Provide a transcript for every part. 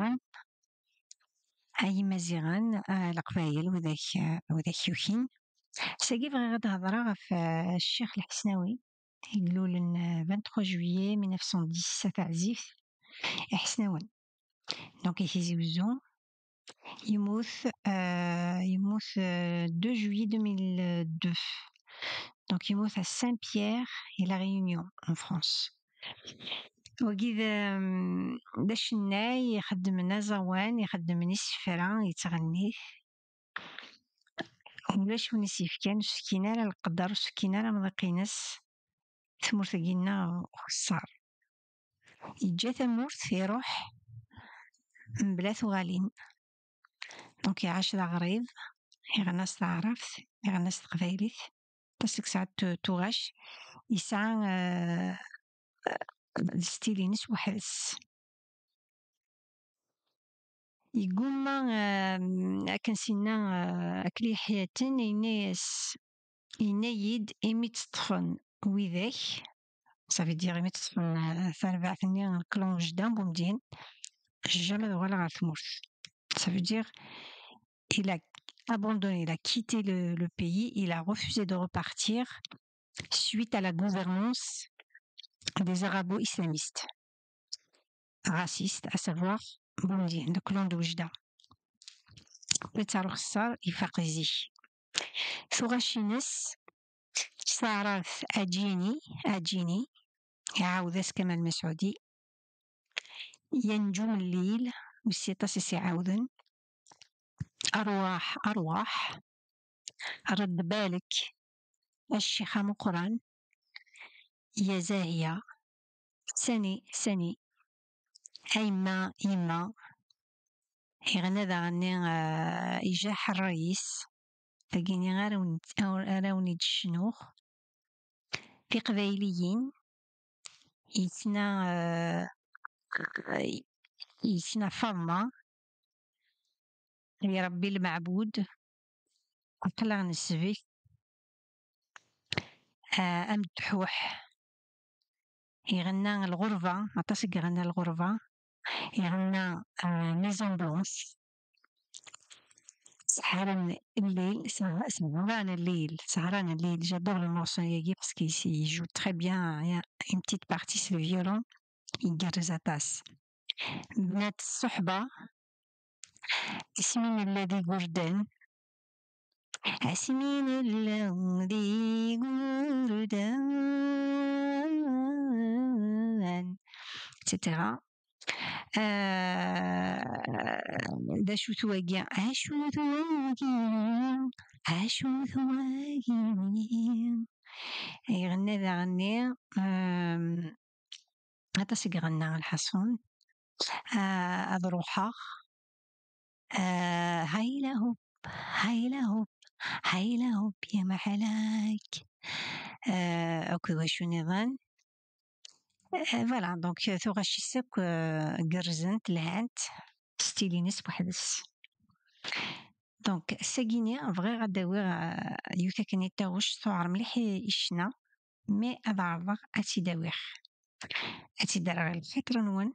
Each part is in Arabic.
مزيغن أي مزيغن القبايل وذاك يوكين ساقي بغا غاد هضرا في الشيخ الحسناوي يقولوا لنا 23 جويي 1917 عزيف حسناون دونك يتيزوزو يموت يموت 2 جويي 2002 دونك يموت à Saint-Pierre et la Réunion en France. وكذا داش الناي يخدم لنا زوان يخدم لنا سفرة يتغني ولاش ونسيف كان سكينة على القدر سكينة على مضاقينس ثمورت كينا خسار يجا ثمورت يروح من بلا ثغالين دونك يعاش ذا غريب يغناس تعرف يغناس تقبايليت تسك ساعات تغاش يسعى ستيلينس وحدس يقول ما كنسينا أكلي حياتن يناس ينايد إميت طفن وذاك صافي دير إميت طفن ثربع ثانية كلون جدام بومدين jamais voilà la mouche. Ça veut dire il a abandonné, il a quitté le pays, il a refusé de repartir suite à la gouvernance des arabo-islamistes racistes, à savoir Boumdien, le clan de Oujda. بتاع خسار يفقزي ثغاشينس صارت أجيني يعاودس كمال مسعودي ينجم الليل والسيطة يعاودن أرواح رد بالك الشيخة مقران يا زاهية سني أيما إما يغنى ذا غني إجاح الرئيس تلقيني راوني تشنوخ في قبايليين يتنا فضمة يربي المعبود أقلع نسفي أمدحوح يغنى الغربة عطاسك يغنى الغربة يغنى ميزون بلونس سهران الليل j'adore le morceau yagi parce qu'il joue très bien il y a une petite partie sur le violon يقرز عطاس بنات الصحبة اسمين الذي وردان اسمين الذي وردان etc. دا شو ثواقيا عاشو ثواقيا يغني ذا غني هذا سيق غنى الحصون أضروحة هايلا هوب يا محلاك أوكي وشو نظام فوالا دونك ثغاشي ساك قرزنت لهانت ستيلينس بوحدس دونك ساقيني بغي غداوير يوكا كني تاوش ثوار مليح يشنا مي أضعضغ أتي دار الفكرة نون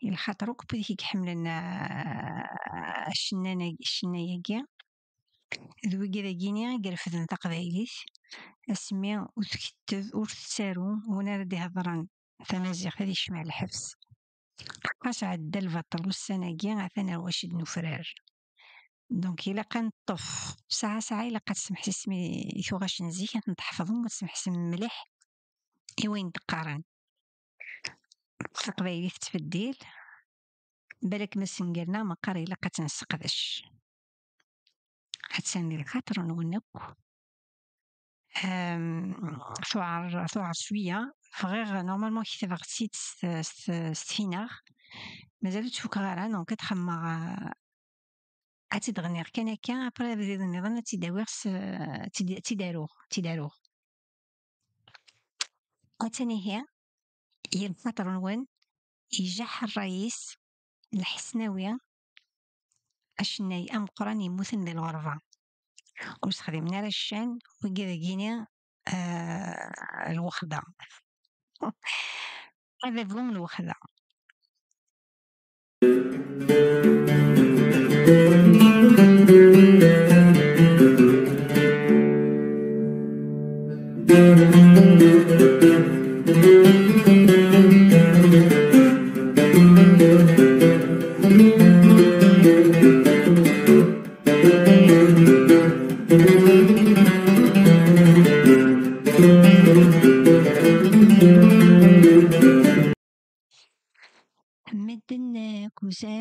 الخاطروك بذيك حملنا الشناياكي ذوي كذا جيني قرفذن تقبايليث اسمي وتكتب وتسارو ونردي هضران ثمازيغ هذي شمع الحبس قاش عد البطل والسناقي عثنا واشد نفرار دونك إلا كان طف ساعة إلا قد تسمح اسمي ثوغاش نزيك نتحفظهم وتسمح اسم مليح وين تقارن تقبايليث تفديل بالك ما سنقلنا ما قاري إلا قد تنسقدش هتساندي الخاطر نونك ثوار شوية فغير نورمالمون كي تبغى تسيت ستفيناغ مازالو تفوك غارة دونك تخمر عتي تغني كان هكا ابري بدي نظن تيداروغ وتاني هي الخاطر نون يجح الرئيس الحسناوية الشناي أم قران يموثن للغرفة وستخدمنا الشان وكذا جينا الوخدة هذا بلون الوخدة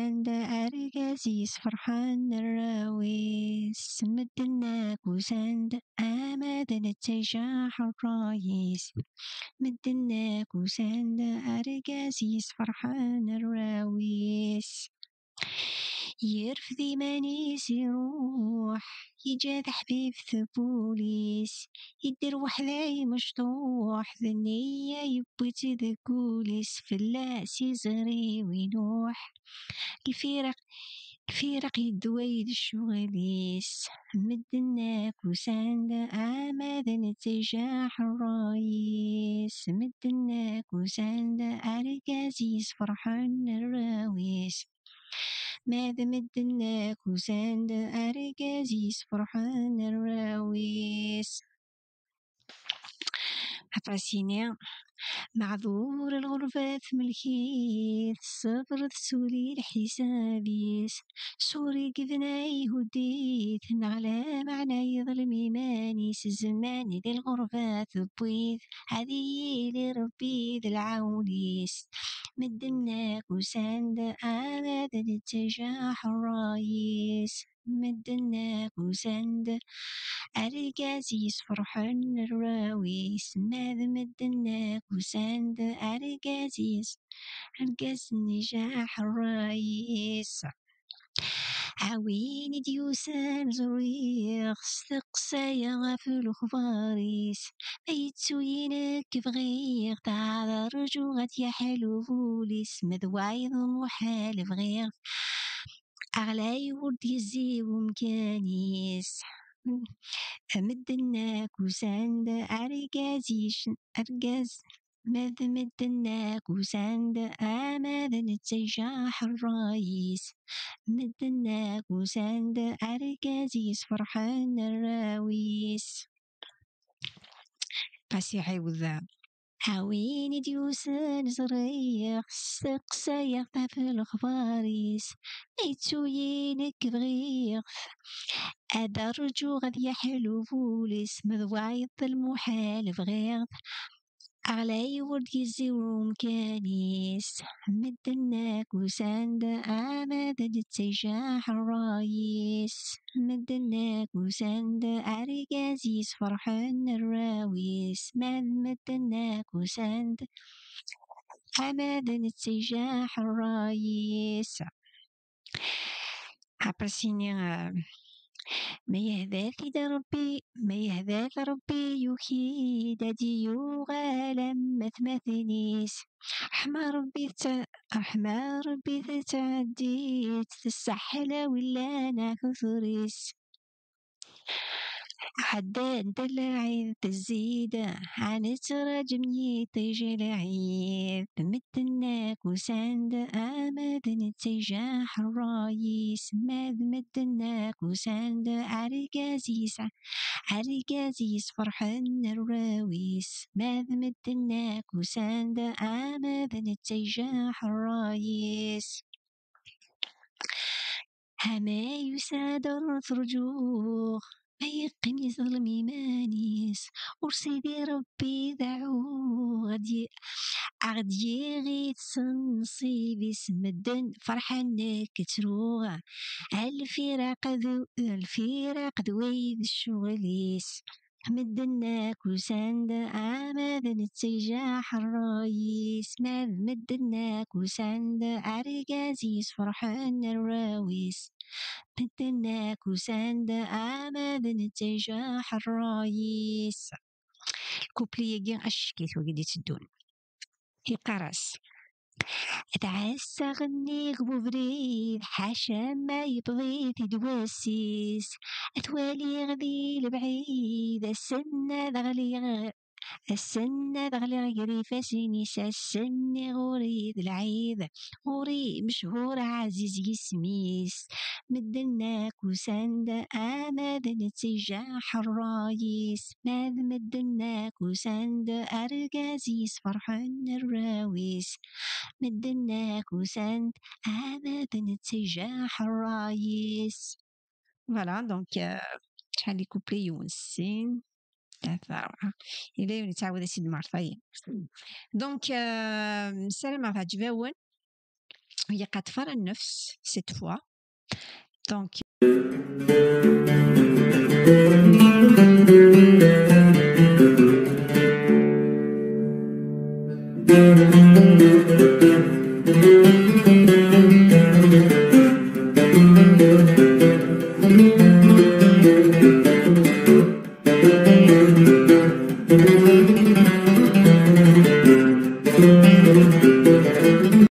وساند أرقازيس فرحان الراويس مدناك وساند آماد نتجاح الرايس مدناك وساند أرقازيس فرحان الراويس يرفدي مانيس يروح يجاد حبيب ثبوليس يدير وحداي مشطوح ذنية يبوت ذكوليس فلاس يزغري وينوح الفرق يدويد الشغليس مدناك وساند آماد نتجاح الرايس مدناك وساند أرقازيس فرحان الراويس ماذا مدناك وساند أرقازيس فرحان الراويس عفاسيني معذور الغربات ملكيت صفر سوري الحسابيس سوري كذناي هديت على معنى يظلم إيمانيس الزمان ذي الغربات بويت هذه لربي ذي العونيس مدناك وساند آماد التجاح الرايس مدناك وساند أرقازيس فرحان الراويس ماذا مدناك وساند أرقازيس أرقاز النجاح الرايس عوين ديوسان زريق استقسايا في الخباريس بيتسوينك بغيغ تعذر رجوغت يا حلو فوليس مذوايض محال بغيغ أغلاي ورد يزي ومكانيس مدناك وساند أرقازيش أرقاز ماذا مدناك وساند آماذا نتجاح الرايس مدناك وساند أرقازيس فرحان الراويس بس يعيوذ عوين ديوسان زريق سقسايق في الخباريس ميتسوينك بغيغ هذا الرجوع غادي يحلو فوليس مذوايض المحال بغيض أغلاي ورد يزيو مكانيس مدناك وساند آماد التجاح الرايس مدناك وساند أرقازيس فرحان الراويس مدناك وساند آماد التجاح الرايس عبرسيني ما يهذاك ربي يكيد ديو غالم مثمثنيس أحمى ربي تتعديت تستحلى ولا أنا كثريس حداد دلعي تزيد عن تراجمني تيجي العيد مدناك وساند آماد نتجاح الرايس مدناك وساند عرقازيس فرحان الراويس مدناك وساند آماد نتجاح الرايس هما يسادر رجوع ما يقم يظلم إيمانيس ورسيدي ربي دعو غدي غيت نصيبيس مدن فرحان كتروغ الفراق ذويد الشغليس مدناك وساند آماد نتجاح الرايس مدناك وساند أرقازيس فرحان الراويس مدناك وساند آماد نتجاح الرايس كوبلي أشكيت وقدي تدون يقرس تعس غنيك ببريد حاشا ما يبغي تدواسيس أتوالي غذي البعيد السنة دغلي غيري فاسينيس السنة غوريد العيد غوري مشهور عزيز يسميس مدناك وساند آماد نتجاح الرايس مدناك وساند أرقازيس فرحان الراويس مدناك وساند آماد نتجاح الرايس فوالا دونك شحال لي كوبلي يونسين ثلاثة إلى نتعود سيد معرفة دونك السلام على جباون وهي قاطفة النفس cette fois. Donc